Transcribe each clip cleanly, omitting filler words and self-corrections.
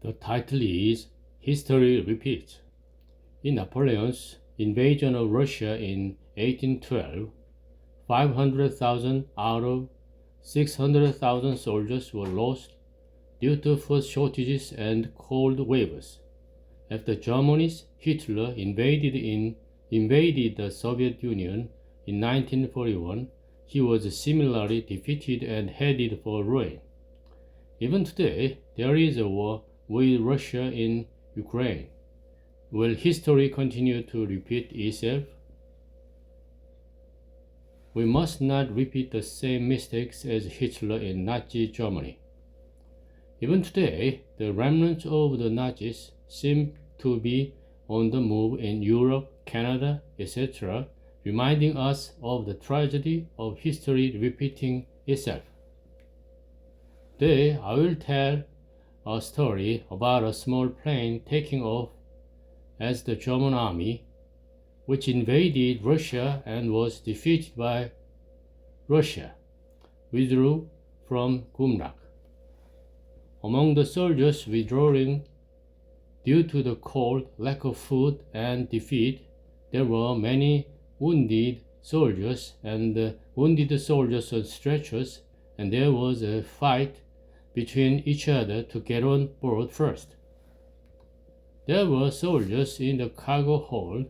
The title is History Repeats. In Napoleon's invasion of Russia in 1812, 500,000 out of 600,000 soldiers were lost due to food shortages and cold waves. After Germany's Hitler invaded the Soviet Union in 1941, he was similarly defeated and headed for ruin. Even today, there is a war with Russia in Ukraine. Will history continue to repeat itself? We must not repeat the same mistakes as Hitler in Nazi Germany. Even today, the remnants of the Nazis seem to be on the move in Europe, Canada, etc., reminding us of the tragedy of history repeating itself. Today, I will tell a story about a small plane taking off as the German army, which invaded Russia and was defeated by Russia, withdrew from Gumrak. Among the soldiers withdrawing due to the cold, lack of food, and defeat, there were many wounded soldiers and wounded soldiers on stretchers, and there was a fight between each other to get on board first. There were soldiers in the cargo hold,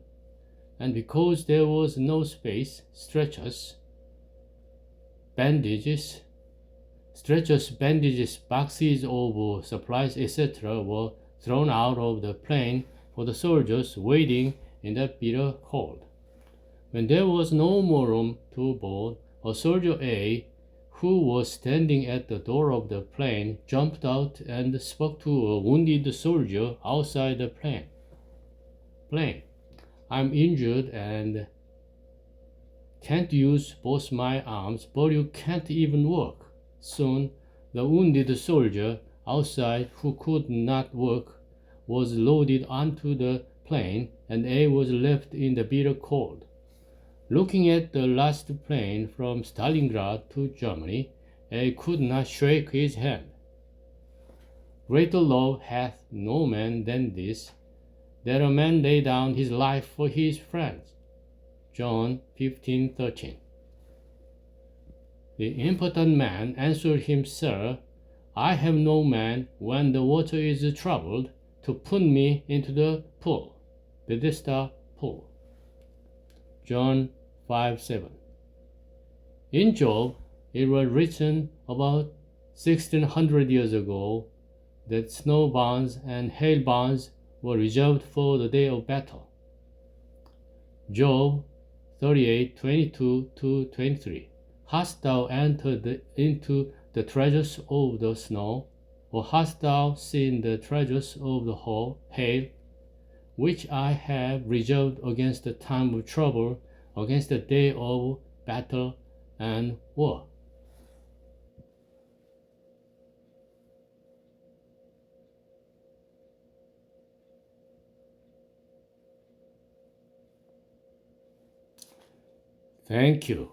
and because there was no space, stretchers, bandages, boxes of supplies, etc. were thrown out of the plane for the soldiers waiting in that bitter cold. When there was no more room to board, a soldier A, who was standing at the door of the plane, jumped out and spoke to a wounded soldier outside the plane. I'm injured and can't use both my arms, but you can't even walk. Soon, the wounded soldier outside who could not walk was loaded onto the plane, and A was left in the bitter cold. Looking at the last plane from Stalingrad to Germany, A could not shake his hand. Greater love hath no man than this, that a man lay down his life for his friends. John 15:13. The impotent man answered him, Sir, I have no man when the water is troubled to put me into the pool, Bethesda pool. John 5:7. In Job, it was written about 1600 years ago that snow barns and hail barns were reserved for the day of battle. Job 38:22-23. Hast thou entered into the treasures of the snow, or hast thou seen the treasures of the hail, which I have reserved against the time of trouble, against the day of battle and war? Thank you.